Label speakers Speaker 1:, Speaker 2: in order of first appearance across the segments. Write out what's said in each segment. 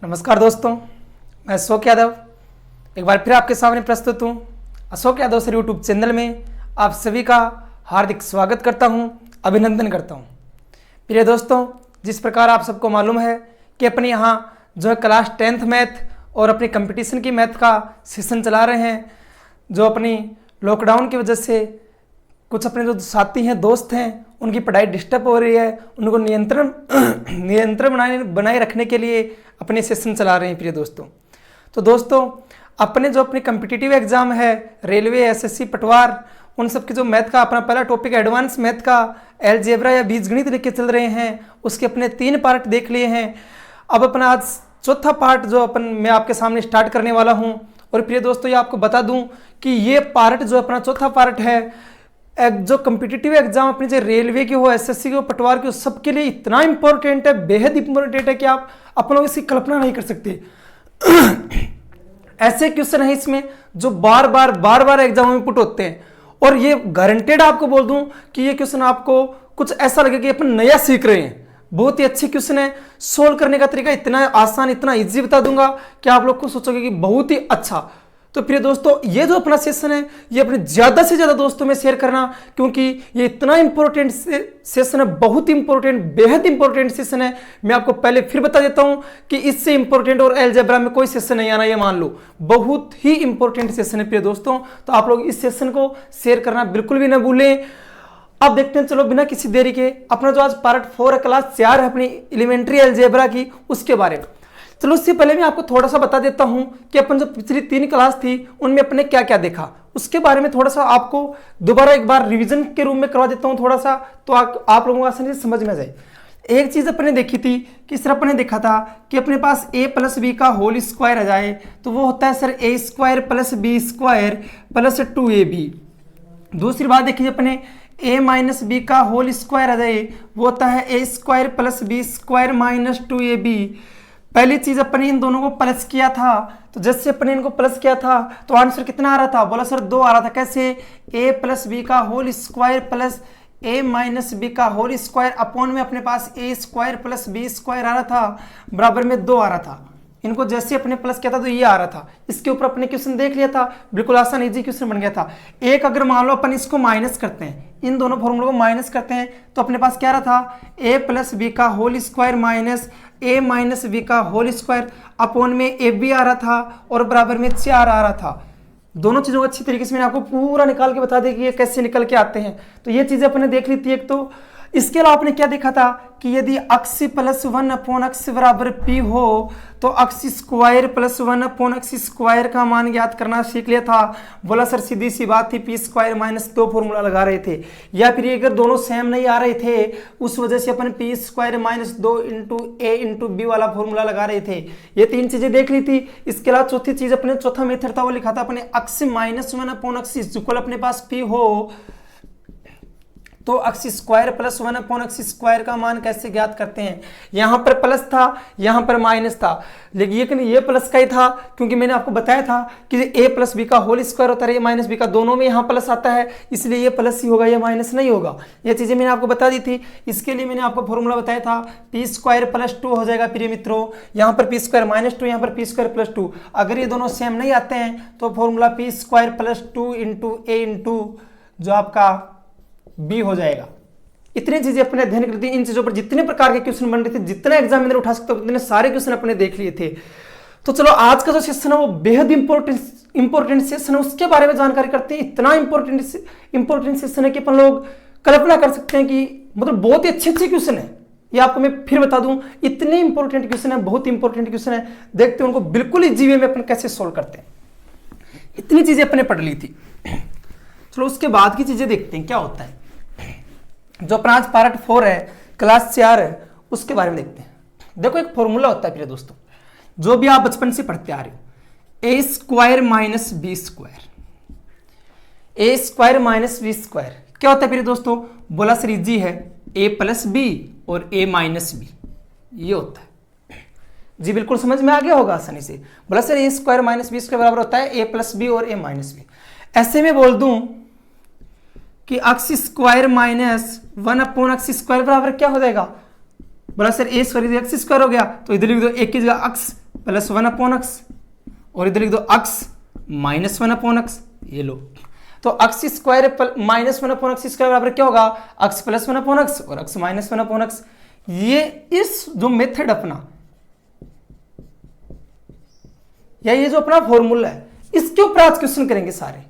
Speaker 1: नमस्कार दोस्तों, मैं अशोक यादव एक बार फिर आपके सामने प्रस्तुत हूँ। Ashok Yadav sir YouTube channel में आप सभी का हार्दिक स्वागत करता हूँ, अभिनंदन करता हूँ। प्रिय दोस्तों, जिस प्रकार आप सबको मालूम है कि अपने यहाँ जो है क्लास 10th मैथ और अपनी कंपटीशन की मैथ का सेशन चला रहे हैं, जो अपनी लॉकडाउन की वजह से कुछ अपने जो साथी हैं, दोस्त हैं, उनकी पढ़ाई डिस्टर्ब हो रही है, उनको नियंत्रण बनाए रखने के लिए अपने सेशन चला रहे हैं। प्रिय दोस्तों, तो दोस्तों अपने जो अपने कम्पिटिटिव एग्जाम है, रेलवे, एसएससी, पटवार, उन सब के जो मैथ का अपना पहला टॉपिक एडवांस मैथ का अलजेब्रा या बीजगणित लेके चल रहे हैं, उसके अपने 3 पार्ट देख लिए हैं। अब अपना आज चौथा पार्ट जो मैं आपके सामने स्टार्ट करने वाला हूँ। और प्रिय दोस्तों, ये आपको बता दूं कि ये पार्ट जो अपना चौथा पार्ट है, जो कम्पिटिटिव एग्जाम अपनी चाहे रेलवे की हो, एसएससी की हो, पटवार की हो, सबके लिए इतना इंपॉर्टेंट है, बेहद इंपॉर्टेंट है कि आप अपनों इसकी कल्पना नहीं कर सकते। ऐसे क्वेश्चन है इसमें जो बार बार एग्जाम में पुट होते हैं, और ये गारंटेड आपको बोल दूं कि ये क्वेश्चन आपको कुछ ऐसा लगे कि अपन नया सीख रहे हैं। बहुत ही अच्छे क्वेश्चन है, सोल्व करने का तरीका इतना आसान, इतना इजी बता दूंगा कि आप लोग को सोचोगे कि बहुत ही अच्छा। तो प्रिय दोस्तों, ये जो अपना सेशन है, ये अपने ज्यादा से ज्यादा दोस्तों में शेयर करना, क्योंकि ये इतना इंपॉर्टेंट सेशन है, बहुत इंपॉर्टेंट, बेहद इंपॉर्टेंट सेशन है। मैं आपको पहले फिर बता देता हूं कि इससे इंपॉर्टेंट और अलजेब्रा में कोई सेशन नहीं आना, ये मान लो। बहुत ही इंपॉर्टेंट सेशन है प्रिय दोस्तों, तो आप लोग इस सेशन को शेयर करना बिल्कुल भी ना भूलें। अब देखते हैं, चलो बिना किसी देरी के, अपना जो आज पार्ट 4 क्लास 4 है अपनी एलिमेंट्री अलजेब्रा की, उसके बारे में। चलो उससे पहले मैं आपको थोड़ा सा बता देता हूं कि अपन जो पिछली 3 क्लास थी उनमें अपने क्या क्या देखा, उसके बारे में थोड़ा सा आपको दोबारा एक बार रिवीजन के रूप में करवा देता हूं थोड़ा सा, तो आप लोगों को आसानी से समझ में आ जाए। एक चीज अपने देखी थी कि सर अपने देखा था कि अपने पास a + b का होल स्क्वायर आ जाए तो वो होता है सर a² + b² + 2ab। दूसरी बात देखिए, अपने a - b का होल स्क्वायर आ जाए, वो होता है a² + b² - 2ab। पहली चीज अपने इन दोनों को प्लस किया था, तो जैसे अपने इनको प्लस किया था तो आंसर कितना आ रहा था, बोला सर 2 आ रहा था। कैसे? a + b का whole square plus a - b का होल स्क्वायर अपॉन में अपने पास a² + b² आ रहा था, बराबर में 2 आ रहा था। इनको जैसे अपने प्लस किया था तो ये आ रहा था। इसके ऊपर अपने क्वेश्चन देख लिया था, बिल्कुल आसान इजी क्वेश्चन बन गया था। एक अगर मान लो अपन इसको माइनस करते हैं, इन दोनों फॉर्मूलों को माइनस करते हैं, तो अपने पास क्या रहा था, a + b का whole square minus a - b का होल स्क्वायर अपॉन में ab आ रहा था और बराबर में 4 आ रहा था। दोनों चीजों को अच्छी तरीके से मैंने आपको पूरा निकाल के बता दिया कि ये कैसे निकल के आते हैं, तो ये चीजें अपने देख ली थी एक। तो इसके अलावा आपने क्या देखा था कि यदि अक्ष +1 अपॉन अक्ष बराबर p हो तो अक्ष स्क्वायर +1 अपॉन अक्ष स्क्वायर का मान ज्ञात करना सीख लिया था। बोला सर सीधी सी बात थी, p² - 2 फॉर्मूला लगा रहे थे, या फिर अगर दोनों सेम नहीं आ रहे थे उस वजह से अपन p² - 2 × a × b वाला फॉर्मूला लगा रहे थे। ये 3 चीजें देख ली थी। इसके अलावा चौथी चीज अपने चौथा मेथड था, वो लिखा था अपने अक्ष -1 अपॉन अक्ष इक्वल अपने पास p हो तो अक्ष स्क्वायर +1 अपॉन अक्ष स्क्वायर का मान कैसे ज्ञात करते हैं। यहां पर प्लस था, यहां पर माइनस था, लेकिन ये प्लस का ही था, क्योंकि मैंने आपको बताया था कि a + b का होल स्क्वायर होता है, a - b का, दोनों में यहां प्लस आता है, इसलिए ये प्लस ही होगा, ये माइनस नहीं होगा। ये चीजें मैंने आपको बता दी थी। इसके लिए मैंने आपको फॉर्मूला बताया था, p² + 2 हो जाएगा प्रिय मित्रों, यहाँ पर p² - 2, यहाँ पर p² + 2। अगर ये दोनों सेम नहीं आते हैं तो फॉर्मूला p² + 2 × a × जो आपका बी हो जाएगा। इतनी चीजें अपने अध्ययन करती हैं। इन चीजों पर जितने प्रकार के क्वेश्चन बन रहे थे, जितना एग्जामिनर उठा सकते उतने सारे क्वेश्चन अपने देख लिए थे। तो चलो आज का जो सेशन है वो बेहद इंपॉर्टेंट सेशन है, उसके बारे में जानकारी करते हैं। इतना इंपॉर्टेंट सेशन है कि अपन लोग कल्पना कर सकते हैं कि मतलब बहुत ही अच्छे क्वेश्चन है। ये आपको मैं फिर बता दूं, इतने इंपॉर्टेंट क्वेश्चन है, बहुत इंपॉर्टेंट क्वेश्चन है। देखते हैं उनको बिल्कुल इजी वे में अपन कैसे सोल्व करते हैं। इतनी चीजें अपने पढ़ ली थी। चलो उसके बाद की चीजें देखते हैं क्या होता है। जो अपना आज पार्ट 4 है, क्लास 4 है, उसके बारे में देखते हैं। देखो एक फॉर्मूला होता है प्रिय दोस्तों, जो भी आप बचपन से पढ़ते आ रहे हो, a² - b²। a² - b² क्या होता है प्रिय दोस्तों? बोला सर इजी है, a + b और a - b, ये होता है जी। बिल्कुल समझ में आ गया होगा आसानी से। बोला सर a² - b² बराबर होता है a + b और a - b। ऐसे में बोल दूं कि अक्ष स्क्वायर -1 अपॉन अक्ष स्क्वायर बराबर क्या हो जाएगा? बोला सर a² अक्ष स्क्वायर हो गया, तो इधर लिख दो, एक की जगह अक्ष प्लस 1/x, और इधर लिख दो अक्स माइनस 1/x। ये लो, तो अक्स स्क्वायर माइनस 1/x स्क्वायर बराबर क्या होगा, अक्स प्लस 1/x और अक्स माइनस 1/x। ये इस जो मेथड अपना, या ये जो अपना फॉर्मूला है, इसके ऊपर आज क्वेश्चन करेंगे सारे।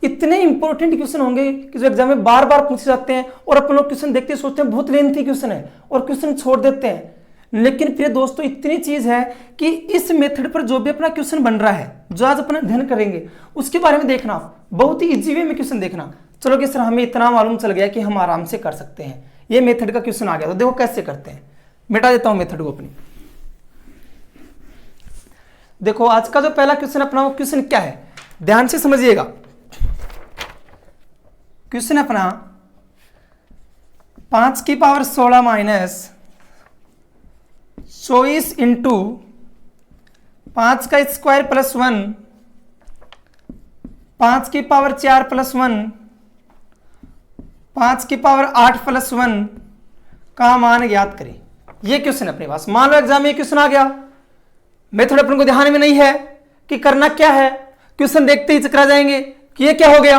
Speaker 1: इतने इंपॉर्टेंट क्वेश्चन होंगे कि जो एग्जाम में बार बार पूछे जाते हैं, और अपन लोग क्वेश्चन देखते सोचते हैं बहुत लेंथी क्वेश्चन है और क्वेश्चन छोड़ देते हैं। लेकिन प्रिय दोस्तों, इतनी चीज है कि इस मेथड पर जो भी अपना क्वेश्चन बन रहा है, जो आज अपन अध्ययन करेंगे, उसके बारे में देखना, बहुत ही इजी वे में क्वेश्चन देखना। चलो कि सर हमें इतना मालूम चल गया कि हम आराम से कर सकते हैं, ये मेथड का क्वेश्चन आ गया, तो देखो कैसे करते हैं। मिटा देता हूं मेथड को अपनी। देखो आज का जो पहला क्वेश्चन अपना, वो क्वेश्चन क्या है, ध्यान से समझिएगा। क्वेश्चन अपना 5 की पावर 16 माइनस 24 इंटू 5 का स्क्वायर प्लस 1, 5 की पावर 4 प्लस 1, 5 की पावर 8 प्लस 1 का मान ज्ञात करें। ये क्वेश्चन अपने पास, मान लो एग्जाम में ये क्वेश्चन आ गया, मेथड अपन को ध्यान में नहीं है कि करना क्या है, क्वेश्चन देखते ही चकरा जाएंगे कि ये क्या हो गया,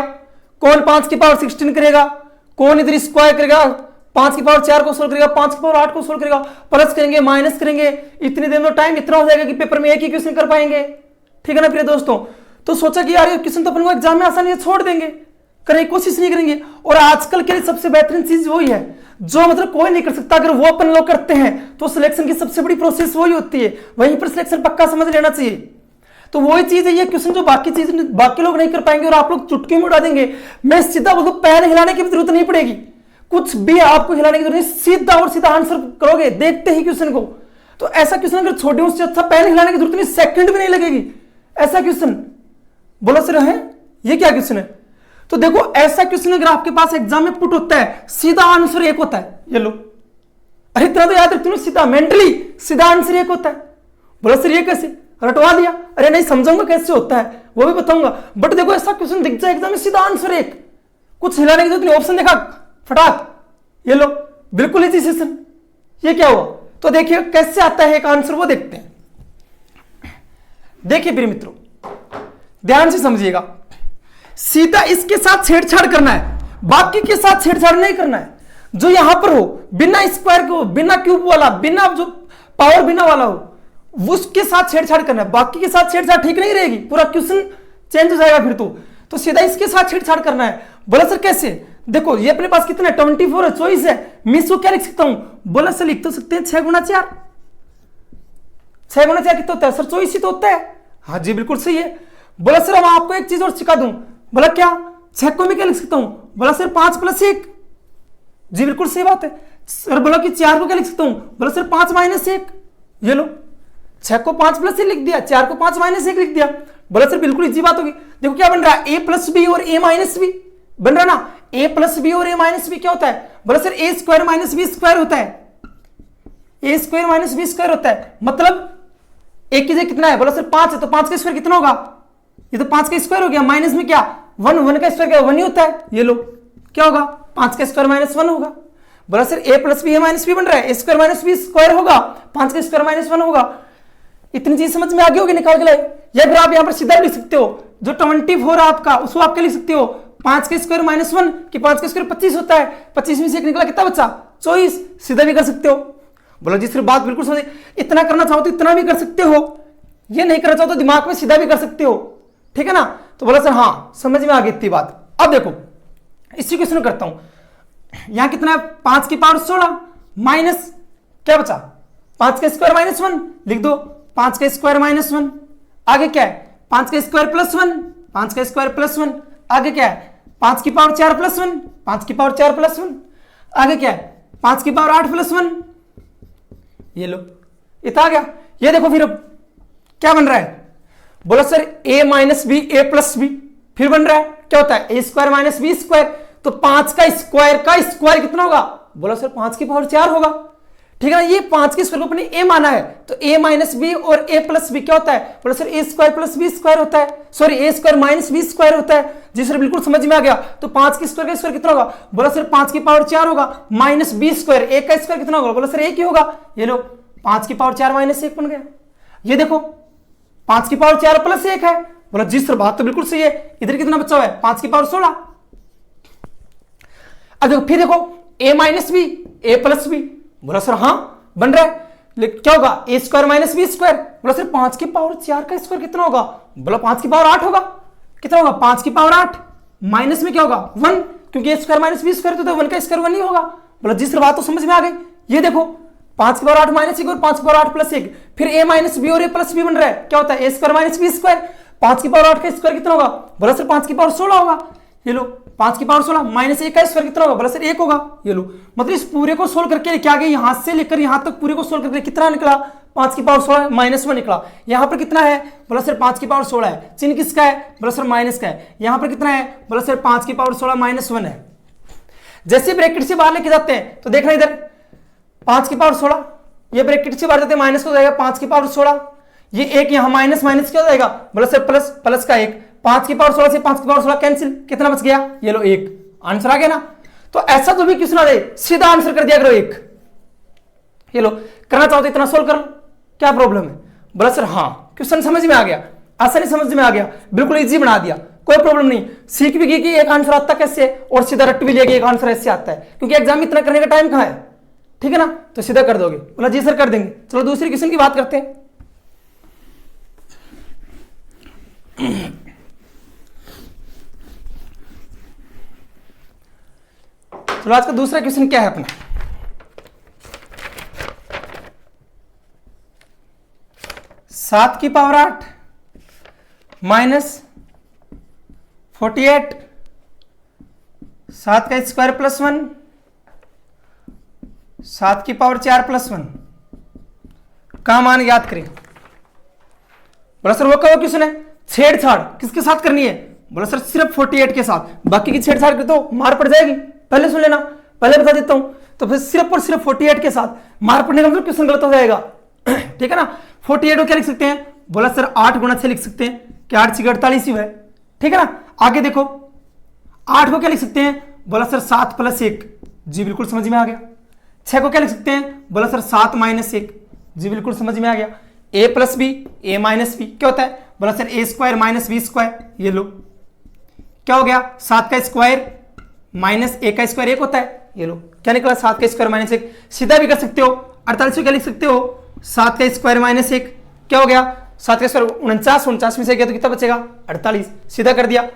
Speaker 1: कौन 5 की पावर 16 करेगा, कौन इधर स्क्वायर करेगा, 5 की पावर 4 को सोल्व करेगा, 5 की पावर 8 को सोल्व करेगा, प्लस करेंगे माइनस करेंगे, इतनी देर में टाइम इतना हो जाएगा कि पेपर में एक ही क्वेश्चन कर पाएंगे। ठीक है ना प्रिय दोस्तों। तो सोचा कि यार ये क्वेश्चन तो अपन को एग्जाम में आसानी से छोड़ देंगे, करने की कोशिश नहीं करेंगे। और आजकल के लिए सबसे बेहतरीन चीज वही है जो मतलब कोई नहीं कर सकता, अगर वो अपन लोग करते हैं तो सिलेक्शन की सबसे बड़ी प्रोसेस वही होती है, वहीं पर सिलेक्शन पक्का समझ लेना चाहिए। तो वही चीज है ये क्वेश्चन जो बाकी लोग नहीं कर पाएंगे और आप लोग चुटकी में उड़ा देंगे। मैं सीधा बोलूं, पैर हिलाने की भी जरूरत नहीं पड़ेगी, कुछ भी आपको हिलाने की जरूरत नहीं, सीधा और सीधा आंसर करोगे देखते ही क्वेश्चन को। तो ऐसा क्वेश्चन अगर छोटे उससे अच्छा पैर हिलाने की जरूरत नहीं, सेकंड भी नहीं लगेगी। ऐसा क्वेश्चन बोलो सर है ये क्या क्वेश्चन है। तो देखो ऐसा क्वेश्चन अगर आपके पास एग्जाम में पुट होता है, सीधा आंसर एक होता है, ये लो। अरे इतना तो याद रखते हो, सीधा मेंटली सीधा आंसर एक होता है। बोलो सर ये कैसे, रटवा दिया। अरे नहीं, समझाऊंगा कैसे होता है वो भी बताऊंगा, बट देखो ऐसा क्वेश्चन दिख जाए एग्जाम में, सीधा आंसर एक, कुछ हिलाने की जरूरत नहीं, ऑप्शन देखा फटाक, ये लो बिल्कुल इजी सेशन। ये क्या हुआ, तो देखिए कैसे आता है एक आंसर, वो देखते हैं। देखिए प्रिय मित्रों, ध्यान से समझिएगा, सीधा इसके साथ छेड़छाड़ करना है, बाकी के साथ छेड़छाड़ नहीं करना है। जो यहां पर हो, बिना स्क्वायर के हो, बिना क्यूब वाला, बिना जो पावर बिना वाला हो, उसके साथ छेड़छाड़ करना है, बाकी के साथ छेड़छाड़ ठीक नहीं रहेगी, पूरा क्वेश्चन चेंज हो जाएगा फिर तो सीधा इसके साथ छेड़छाड़ करना है। बोला सर कैसे, देखो ये अपने पास कितना है 24 है, चॉइस है, मैं इसको क्या लिख सकता हूं, बोला सर लिख तो सकते हैं 6 गुणा 4। 6 गुणा 4 कितना होता है सर, चॉइस ही तो होता है। हाँ जी बिल्कुल सही है। बोला सर अब आपको एक चीज और सिखा दूं, बोला क्या, 6 को मैं क्या लिख सकता हूं, बोला सर 5 + 1। जी बिल्कुल सही बात है। सर बोला कि 4 को क्या लिख सकता हूं, बोला सर 5 - 1। ये लो 6 को 5 + 1 लिख दिया, 4 को 5 - 1 लिख दिया। बोला सर बिल्कुल इजी बात होगी। देखो क्या बन रहा है, a + b और a - b बन रहा ना, a + b और a - b क्या होता है, बोला सर a² - b² होता है, a² - b² होता है। मतलब एक की जगह कितना है, बोला सर 5 है, तो 5 का स्क्वायर कितना होगा, ये तो 5 का स्क्वायर हो गया, माइनस में क्या 1 का स्क्वायर क्या 1 ही होता है। ये लो क्या होगा, 5 का स्क्वायर -1 होगा। बोला sir a + b a - b बन रहा है, a² - b² होगा, 5 का स्क्वायर -1 होगा। इतनी चीज समझ में आ गई होगी, निकाल के लाए। या फिर आप यहां पर सीधा लिख सकते हो, जो 24 आपका उसको आप क्या लिख सकते हो, 5 का स्क्वायर -1 कि 5 का स्क्वायर 25 होता है, 25 में से 1 निकला कितना बचा 24, सीधा भी कर सकते हो। बोला जी सिर्फ बात बिल्कुल समझे, इतना करना चाहो तो इतना भी कर सकते हो, ये नहीं करना चाहो तो दिमाग में सीधा भी कर सकते हो, ठीक है ना। तो बोला सर हाँ समझ में आ गई इतनी बात। अब देखो इसी क्वेश्चन करता हूं, यहां कितना है 5 की पावर 16 माइनस क्या बचा 5 का स्क्वायर -1 लिख दो, 5 का स्क्वायर -1, आगे क्या है 5 का स्क्वायर +1, 5 का स्क्वायर +1, आगे क्या है 5 की पावर 4 +1, 5 की पावर 4 +1, आगे क्या है 5 की पावर 8 +1। ये लो इतना आ गया। ये देखो फिर अब क्या बन रहा है, बोला sir a - b a + b, फिर बन रहा है क्या होता है a² - b², तो 5 का स्क्वायर कितना होगा, बोला सर 5 की पावर 4 होगा, ठीक है ना। ये 5 के स्क्वायर को अपने a माना है, तो a - b और a + b क्या होता है, बोला सर a² + b² होता है, सॉरी a² - b² होता है। जी सर बिल्कुल समझ में आ गया। तो 5 के स्क्वायर का स्क्वायर कितना होगा, बोला सर 5 की पावर 4 होगा -b², 1 का स्क्वायर कितना होगा, बोला सर 1 ही होगा। ये लो 5 की पावर 4 - 1 बन गया। ये देखो 5 की पावर 4 प्लस 1 है। बोला जी सर बात तो बिल्कुल सही है, इधर कितना बचा हुआ है 5 की पावर 16। अब देखो फिर देखो a minus b a plus b. बोला सर हाँ बन रहा है, लेकिन क्या होगा a square minus b square. बोला सर 5 की पावर 4 का स्क्वायर कितना होगा। बोला 5 की पावर 8 होगा। कितना होगा 5 की पावर 8 माइनस में क्या होगा 1, क्योंकि ए स्क्वायर माइनस बी स्क्वायर तो 1 का स्क्वायर 1 ही होगा। बोला जी सर बात तो समझ में आ गई। ये देखो 5 की पावर 8 माइनस 1 और 5 की पावर 8 प्लस 1, फिर a माइनस बी और a प्लस बी बन रहा है, क्या होता है a square minus b square. 5 की पावर 8 का स्क्वायर कितना होगा। बोला सर 5 की पावर 16 होगा। ये लो 5 की पावर 16 माइनस 1 का स्क्वायर कितना होगा। बोला सर 1 होगा। ये लो मतलब इस पूरे को सोल्व करके क्या गए, यहां से लेकर यहां तक पूरे को सोल्व करके कितना निकला 5 की पावर 16 माइनस 1 निकला। यहां पर कितना है। बोला सर 5 की पावर 16 है, चिन्ह किसका है। बोला सर माइनस का है। यहां पर कितना है। बोला सर 5 की पावर 16 माइनस 1 है। जैसे ब्रैकेट से बाहर लेके जाते हैं तो देखना इधर 5 की पावर 16, ये ब्रैकेट से बाहर जाते हैं माइनस हो जाएगा 5 की पावर 16, ये एक यहां माइनस माइनस क्या हो जाएगा। बोला सर प्लस प्लस का 1, 5 की पावर 16 से 5 की पावर 16 कैंसिल, कितना बच गया ये लो 1। आंसर आ गया ना। तो ऐसा तो भी क्वेश्चन आ जाए सीधा आंसर कर दिया करो 1। ये लो करना चाहो तो इतना सोल्व कर लो, क्या प्रॉब्लम है। बोला सर हाँ क्वेश्चन समझ में आ गया, आसानी समझ में आ गया, बिल्कुल इजी बना दिया, कोई प्रॉब्लम नहीं। सीख भी गई कि एक आंसर आता कैसे और सीधा रट भी लिया एक आंसर ऐसे आता है, क्योंकि एग्जाम में इतना करने का टाइम कहां है, ठीक है ना, तो सीधा कर दोगे। बोला जी सर कर देंगे। चलो दूसरी क्वेश्चन की बात करते हैं। चलो आज का दूसरा क्वेश्चन क्या है अपना, सात की पावर 8 माइनस 48, 7 का स्क्वायर प्लस 1, 7 की पावर 4 प्लस 1 का मान याद करें। बोला सर वो कहो क्वेश्चन है छेड़छाड़ किसके साथ करनी है। बोला सर सिर्फ 48 के साथ, बाकी की छेड़छाड़ कर तो मार पड़ जाएगी, पहले सुन लेना, पहले बता देता हूं। तो फिर सिर्फ और सिर्फ 48 के साथ मार पड़ने का मतलब क्वेश्चन गलत हो जाएगा, ठीक है ना। 48 को क्या लिख सकते हैं। बोला सर 8 गुणा 6 लिख सकते हैं, क्या 8 6 48 ही है, ठीक है ना। आगे देखो 8 को क्या लिख सकते हैं। बोला सर 7 प्लस 1, जी बिल्कुल समझ में आ गया। 6 को क्या लिख सकते हैं। बोला सर 7 माइनस 1, जी बिल्कुल समझ में आ गया। a plus b a minus b क्या होता है। बोला sir a square minus b square, ये लो क्या हो गया 7 का स्क्वायर माइनस ए का स्क्वायर 1 होता है, ये लो क्या निकला 7 का स्क्वायर माइनस 1। सीधा भी कर सकते हो 48 को क्या लिख सकते हो 7 का स्क्वायर माइनस 1, क्या हो गया 7 का स्क्वायर 49, 49 में से गया तो कितना बचेगा 48, सीधा कर दिया।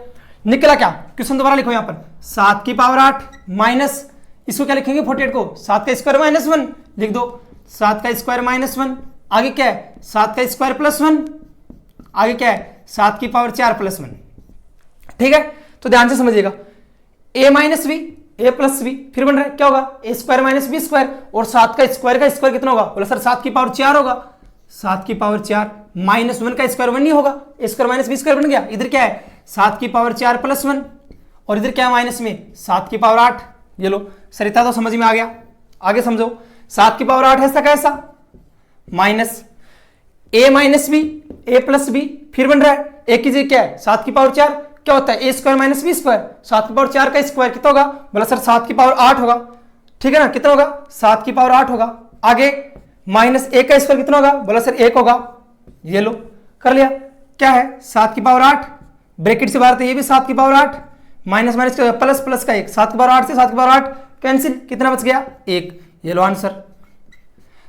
Speaker 1: निकला क्या क्वेश्चन दोबारा लिखो यहां पर 7 की पावर 8 माइनस इसको क्या लिखेंगे 48 को 7 का स्क्वायर माइनस 1 लिख दो, 7 का स्क्वायर माइनस 1, आगे क्या है 7 का स्क्वायर प्लस 1, आगे क्या है 7 की पावर 4 प्लस 1, ठीक है। तो ध्यान से समझिएगा a minus b a plus b फिर बन रहा है क्या होगा a square minus b square, और 7 का स्क्वायर कितना होगा। बोला सर 7 की पावर 4 होगा, 7 की पावर 4 माइनस 1 का स्क्वायर 1 नहीं होगा, a square minus b square बन गया। इधर क्या है 7 की पावर 4 प्लस 1, और इधर क्या है माइनस में 7 की पावर 8, ये लो सर इतना तो समझ में आ गया। आगे समझो 7 की पावर 8 ऐसा कैसा minus a minus b a plus b फिर बन रहा है एक की जगह क्या है 7 की पावर 4 क्या होता है a square minus b square, 7 की पावर 4 का स्क्वायर कितना होगा। बोला सर 7 की पावर 8 होगा, ठीक है ना, कितना होगा 7 की पावर 8 होगा। आगे माइनस ए का स्क्वायर कितना होगा। बोला सर 1 होगा, ये लो कर लिया क्या है 7 की पावर 8 ब्रैकेट से बाहर, तो ये भी 7 की power 8 minus minus plus plus का 1, 7 की पावर 8 से 7 की पावर 8 कैंसिल, कितना बच गया 1, ये लो आंसर।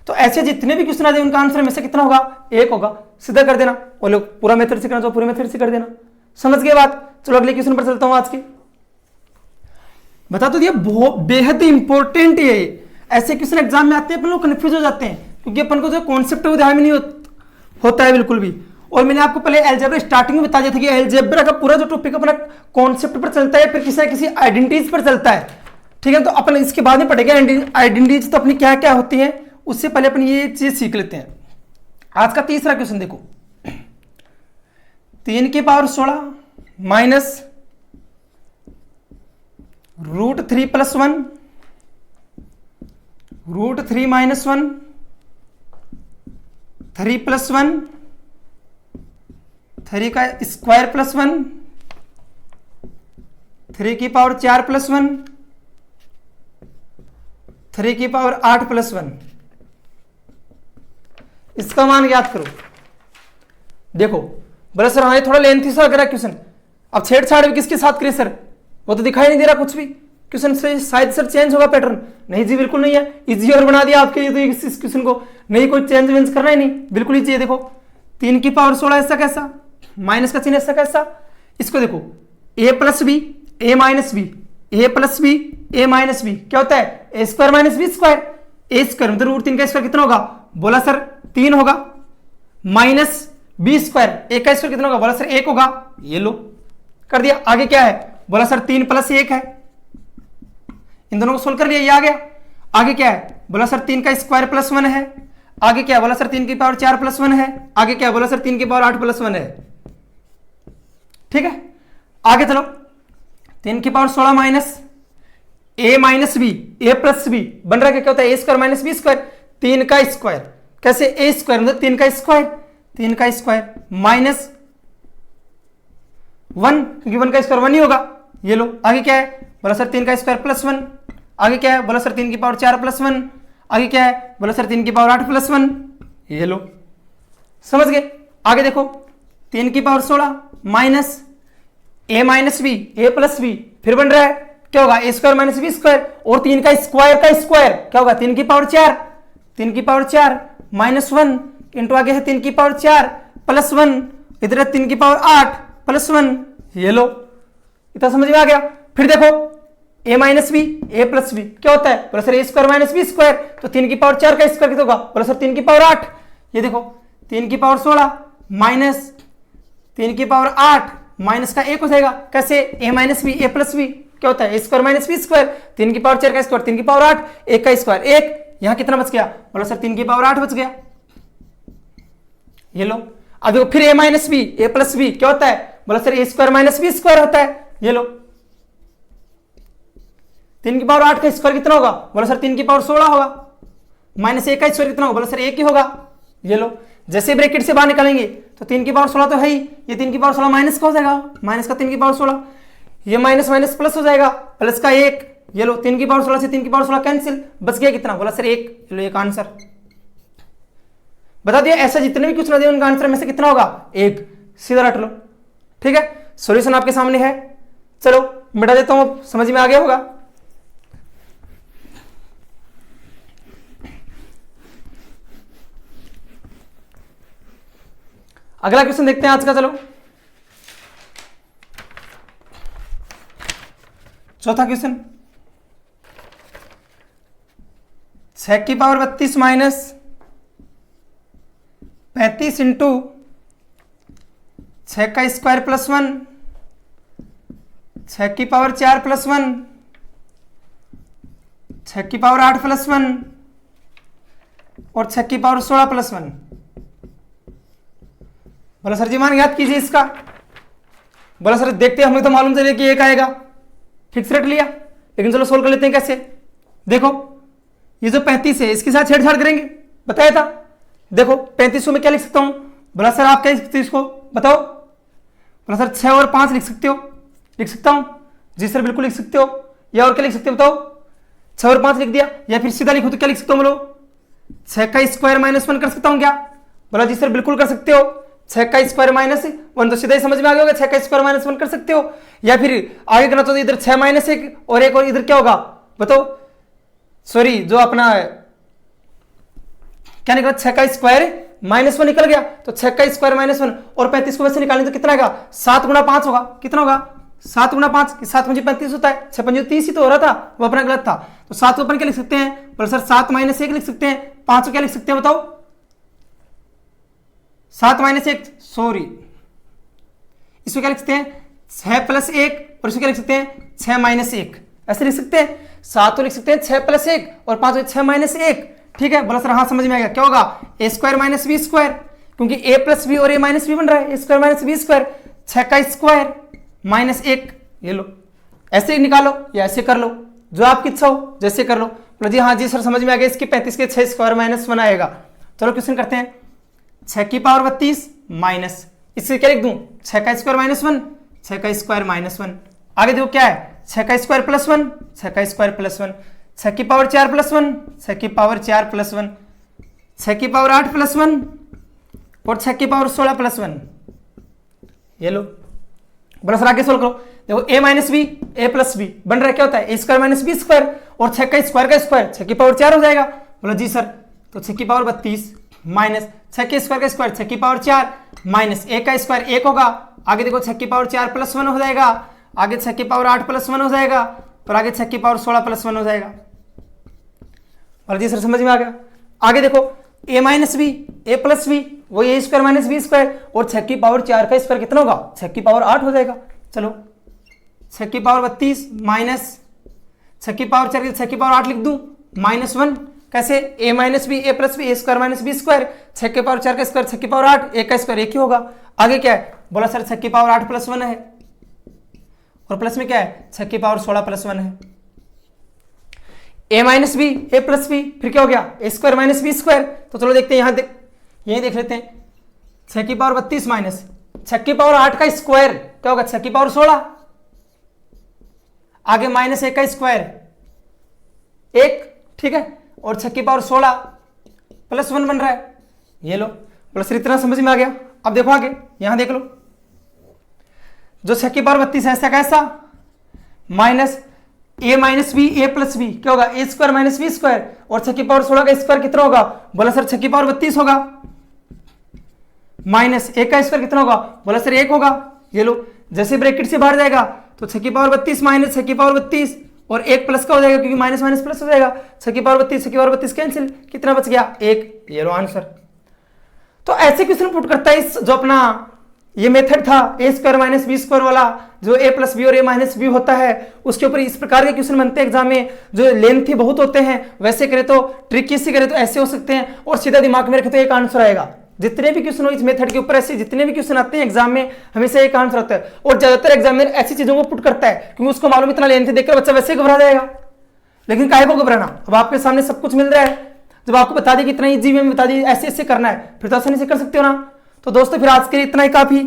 Speaker 1: तो ऐसे जितने भी क्वेश्चन आ जाए उनका आंसर हमेशा कितना होगा 1 होगा, सीधा कर देना। और लोग पूरा मेथड से करना चाहो पूरे मेथड से कर देना, समझ गए बात। चलो अगले क्वेश्चन पर चलता हूं आज के। बता तो दिया बहुत बेहद इंपॉर्टेंट है, ऐसे क्वेश्चन एग्जाम में आते हैं अपन लोग कंफ्यूज हो जाते हैं, क्योंकि अपन को जो कॉन्सेप्ट है वो ध्यान में नहीं होता है बिल्कुल भी। और मैंने आपको पहले अलजेब्रा स्टार्टिंग में बता दिया था कि अलजेब्रा का पूरा जो टॉपिक अपना कॉन्सेप्ट पर चलता है, फिर किसी ना किसी आइडेंटिटीज पर चलता है, ठीक है। तो अपन इसके बाद में पढ़ेंगे आइडेंटिटीज तो अपनी क्या क्या होती है, उससे पहले अपन ये चीज सीख लेते हैं। आज का तीसरा क्वेश्चन देखो 3 की power 16 minus √3 plus 1 √3 minus 1 3 plus 1 3 का स्क्वायर प्लस 1 3 की पावर 4 प्लस 1 3 की पावर 8 प्लस 1, इसका मान याद करो। देखो बोला सर हाँ ये थोड़ा लेंथी सा लग रहा है क्वेश्चन, अब छेड़छाड़ भी किसके साथ करें सर, वो तो दिखाई नहीं दे रहा कुछ भी, क्वेश्चन से शायद सर चेंज होगा पैटर्न, नहीं जी बिल्कुल नहीं है, इजी और बना दिया आपके लिए तो इस क्वेश्चन को, नहीं कोई चेंज वेंज करना ही नहीं, बिल्कुल इजी है। देखो 3 की पावर 16 ऐसा कैसा, माइनस का चिन्ह ऐसा कैसा, इसको देखो a plus b a minus b, a plus b a minus b क्या होता है a square minus b square, a square मतलब रूट 3 का स्क्वायर कितना होगा, बोला सर 3 होगा, माइनस बी स्क्वायर ए का स्क्वायर कितना होगा, बोला सर 1 होगा, ये लो कर दिया। आगे क्या है, बोला सर 3 प्लस 1 है, इन दोनों को सोल्व कर लिया, ये आ गया। आगे क्या है, बोला सर 3 का स्क्वायर प्लस 1 है, आगे क्या बोला सर 3 की पावर 4 प्लस 1 है, आगे क्या बोला सर 3 की पावर 8 प्लस 1 है, ठीक है। आगे चलो 3 की power 16 minus A minus b a plus b बन रहा है क्या होता है a square minus b square, 3 का स्क्वायर कैसे ए स्क्वायर मतलब 3 का स्क्वायर, 3 का स्क्वायर माइनस 1 क्योंकि 1 का स्क्वायर 1 ही होगा, ये लो। आगे क्या है, बोला सर 3 का स्क्वायर प्लस 1, आगे क्या है, बोला सर 3 की पावर 4 प्लस 1, आगे क्या है, बोला सर 3 की पावर 8 प्लस 1, ये लो समझ गए। आगे देखो 3 की power 16 minus A minus b a plus b फिर बन रहा है क्या होगा a square minus b square, और 3 का स्क्वायर क्या होगा 3 की पावर 4, 3 की पावर 4 माइनस 1 इंटू आगे है 3 की पावर 4 प्लस 1, इधर है 3 की पावर 8 प्लस 1, ये लो इतना समझ में आ गया। फिर देखो a minus b a plus b क्या होता है, बोला sir a square minus b square, तो 3 की पावर 4 का स्क्वायर कितना होगा, बोला सर 3 की पावर 8, ये देखो 3 की पावर 16 माइनस 3 की पावर 8 माइनस का 1 हो जाएगा कैसे a minus b a plus b क्या होता है a square minus b square, 3 की पावर 4 का स्क्वायर 3 की पावर 8 1 का स्क्वायर 1, यहां कितना बच गया, बोला सर 3 की पावर 8 बच गया, ये लो। अब देखो फिर a minus b a plus b क्या होता है, बोला sir a square minus b square होता है, ये लो 3 की पावर 8 का स्क्वायर कितना होगा, बोला सर 3 की पावर 16 होगा, माइनस 1 का स्क्वायर कितना होगा, बोला सर 1 ही होगा, ये लो। जैसे ब्रैकेट से बाहर निकालेंगे तो 3 की पावर 16 तो है ही, ये 3 की पावर 16 माइनस का हो जाएगा, माइनस का 3 की पावर 16, ये माइनस माइनस प्लस हो जाएगा, प्लस का 1, ये लो 3 की पावर 16 से 3 की पावर 16 कैंसिल, बच गया कितना, बोला सर 1, लो एक आंसर बता दिया। ऐसा जितने भी कुछ ना दिए उनका आंसर में से कितना होगा 1, सीधा रट लो, ठीक है। सॉल्यूशन आपके सामने है, चलो मिटा देता हूं, समझ में आ गया होगा। अगला क्वेश्चन देखते हैं आज का, चलो चौथा क्वेश्चन, 6 की पावर 32 माइनस 35 इंटू 6 का स्क्वायर प्लस 1, 6 की पावर 4 प्लस 1, 6 की पावर 8 प्लस 1 और 6 की पावर 16 प्लस 1। बोला सर जी मान याद कीजिए इसका, बोला सर देखते हैं, हमें तो मालूम चलिए कि 1 आएगा, फिक्स रेट लिया, लेकिन चलो सोल्व कर लेते हैं कैसे। देखो ये जो 35 है इसके साथ छेड़छाड़ करेंगे, बताया था। देखो 35 में क्या लिख सकता हूं, बोला सर आप क्या लिख सकते हो इसको बताओ, बोला सर 6 और 5 लिख सकते हो, लिख सकता हूं, जी सर बिल्कुल लिख सकते हो, या और क्या लिख सकते हो बताओ, 6 और 5 लिख दिया, या फिर सीधा लिखो तो क्या लिख सकता हूं, बोलो 6 का स्क्वायर माइनस 1 कर सकता हूं क्या, बोला जी सर बिल्कुल कर सकते हो, 6 का स्क्वायर माइनस 1 तो सीधा ही समझ में आ गया होगा, 6 का स्क्वायर माइनस 1 कर सकते हो, या फिर आगे करना तो इधर 6 माइनस 1 और 1 और इधर क्या होगा बताओ, सॉरी जो अपना क्या निकला 6 का स्क्वायर माइनस 1 निकल गया, तो 6 का स्क्वायर माइनस 1 और 35 को वैसे निकालें तो कितना आएगा 7 गुणा 5 होगा, कितना होगा 7 गुणा 5, 7 मुझे 35 होता है, 6 पंजे 30 ही तो हो रहा था, वो अपना गलत था, तो 7 को अपन क्या लिख सकते हैं, बोले सर 7 माइनस 1 लिख सकते हैं, 5 को क्या लिख सकते हैं बताओ 7 माइनस 1, सॉरी इसको क्या लिख सकते हैं 6 प्लस 1 और इसको क्या लिख सकते हैं 6 माइनस 1, ऐसे लिख सकते हैं। 7 तो लिख सकते हैं 6 प्लस 1 और 5 6 माइनस 1, ठीक है। बोला सर हाँ समझ में आ गया, क्या होगा a square minus b square, क्योंकि ए प्लस बी और ए माइनस बी बन रहा है, a square minus b square, 6 का स्क्वायर माइनस 1, ये लो ऐसे ही निकालो या ऐसे कर लो, जो आपकी इच्छा हो जैसे कर लो। बोला जी हाँ जी सर समझ में आ गया, इसके 35 के 6 स्क्वायर माइनस 1 आएगा। चलो क्वेश्चन करते हैं, 6 की पावर 32 माइनस, इससे क्या लिख दूं 6 का स्क्वायर माइनस 1, 6 का स्क्वायर माइनस 1, आगे देखो क्या है 6 का स्क्वायर प्लस 1, 6 का स्क्वायर प्लस 1, 6 की पावर 4 प्लस 1, 6 की पावर 4 प्लस 1, 6 की पावर 8 प्लस 1 और 6 की पावर 16 प्लस 1, ये लो। बोला सर आगे सोल्व करो। देखो a minus b a plus b बन रहा है, क्या होता है a square minus b square, और 6 का स्क्वायर 6 की पावर 4 हो जाएगा। बोला जी सर, तो 6 की पावर 32 माइनस 6 के स्क्वायर 6 की पावर 4 माइनस a का स्क्वायर 1 होगा। आगे देखो 6 की पावर 4 प्लस 1 हो जाएगा, आगे 6 की पावर 8 प्लस 1 हो जाएगा, और आगे 6 की पावर 16 प्लस 1 हो जाएगा। बोला जी सर समझ में आ गया। आगे देखो a minus b a plus b, वो a square minus b square, और 6 की पावर 4 का स्क्वायर कितना होगा, 6 की पावर 8 हो जाएगा। चलो 6 की पावर 32 माइनस 6 की पावर 4 6 की पावर 8 लिख दूं -1, कैसे a minus b a plus b a square minus b square, 6 की पावर 4 का स्क्वायर 6 की पावर 8, a का स्क्वायर 1 ही होगा। आगे क्या है, बोला सर 6 की पावर 8 प्लस 1 है, और प्लस में क्या है 6 की पावर 16 प्लस 1 है। a minus b a plus b, फिर क्या हो गया a square minus b square. तो चलो देखते हैं यहाँ यही देख लेते हैं। 6 की पावर 32 माइनस 6 की पावर 8 का स्क्वायर क्या होगा, 6 की पावर 16, आगे माइनस 1 का स्क्वायर 1, ठीक है, और 6 की पावर 16 प्लस 1 बन रहा है, ये लो। प्लस इतना समझ में आ गया। अब देखो आगे यहां देख लो, जो 6 की पावर 32 ऐसा कैसा minus a minus b a plus b, क्या होगा a square minus b square, और 6 की पावर 16 का स्क्वायर कितना होगा, बोला सर 6 की पावर 32 होगा, माइनस 1 का स्क्वायर कितना होगा, बोला सर 1 होगा, ये लो। जैसे ब्रैकेट से बाहर जाएगा तो 6 की पावर 32 माइनस 6 की पावर 32 और 1 प्लस का हो जाएगा, क्योंकि माइनस माइनस प्लस हो जाएगा। 6 की पावर 32 6 की पावर 32 कैंसिल, कितना बच गया 1, ये लो आंसर। तो ऐसे क्वेश्चन पुट करता है इस जो अपना ये मेथड था ए स्क्वायर माइनस बी स्क्वायर वाला, जो ए प्लस बी और ए माइनस बी होता है, उसके ऊपर इस प्रकार के क्वेश्चन बनते हैं एग्जाम में, जो लेंथी बहुत होते हैं। वैसे करे तो ट्रिकी से करे तो ऐसे हो सकते हैं, और सीधा दिमाग में रखे तो एक आंसर आएगा। जितने भी क्वेश्चन हो इस मेथड के ऊपर, ऐसे जितने भी क्वेश्चन आते हैं एग्जाम में हमेशा एक आंसर आता है, और ज्यादातर एग्जामिनर ऐसी चीजों को पुट करता है क्योंकि उसको मालूम इतना लेंथी देखकर बच्चा वैसे घबरा जाएगा। लेकिन काहे को घबराना, अब आपके सामने सब कुछ मिल रहा है, जब आपको बता दी कि इतना इजी में बता दी ऐसे ऐसे करना है, फिर तो आसानी से कर सकते हो ना। तो दोस्तों फिर आज के लिए इतना ही काफी।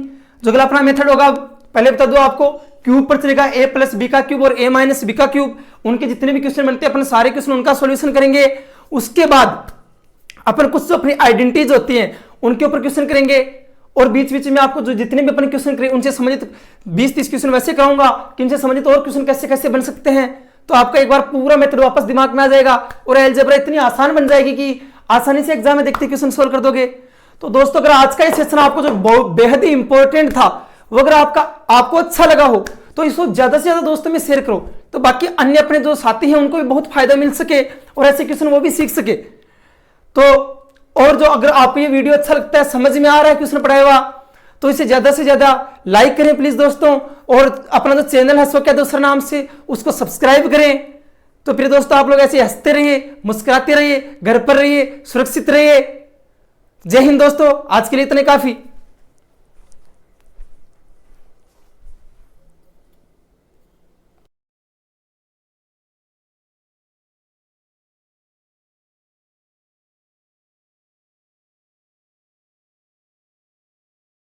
Speaker 1: जो अगला अपना मेथड होगा, पहले बता दो आपको, क्यूब पर चलेगा a प्लस बी का क्यूब और a माइनस बी का क्यूब, उनके जितने भी क्वेश्चन बनते हैं अपन सारे क्वेश्चन उनका सॉल्यूशन करेंगे। उसके बाद अपन कुछ जो अपनी आइडेंटिटीज होती हैं उनके ऊपर क्वेश्चन करेंगे, और बीच बीच में आपको जो जितने भी अपन क्वेश्चन करेंगे उनसे संबंधित 20-30 क्वेश्चन वैसे कराऊंगा कि इनसे संबंधित और क्वेश्चन कैसे कैसे बन सकते हैं। तो आपका एक बार पूरा मेथड वापस दिमाग में आ जाएगा, और अलजेब्रा इतनी आसान बन जाएगी कि आसानी से एग्जाम में देखते क्वेश्चन सोल्व कर दोगे। तो दोस्तों अगर आज का ये सेशन आपको जो बेहद ही इंपॉर्टेंट था, वो अगर आपको अच्छा लगा हो तो इसको ज्यादा से ज्यादा दोस्तों में शेयर करो, तो बाकी अन्य अपने जो साथी हैं उनको भी बहुत फायदा मिल सके और ऐसे क्वेश्चन वो भी सीख सके। तो और जो अगर आपको ये वीडियो अच्छा लगता है, समझ में आ रहा है क्वेश्चन पढ़ाया हुआ, तो इसे ज्यादा से ज्यादा लाइक करें प्लीज दोस्तों, और अपना जो चैनल है सो क्या दूसरा नाम से उसको सब्सक्राइब करें। तो फिर दोस्तों आप लोग ऐसे हंसते रहिए, मुस्कुराते रहिए, घर पर रहिए, सुरक्षित रहिए। जय हिंद दोस्तों, आज के लिए इतने काफी।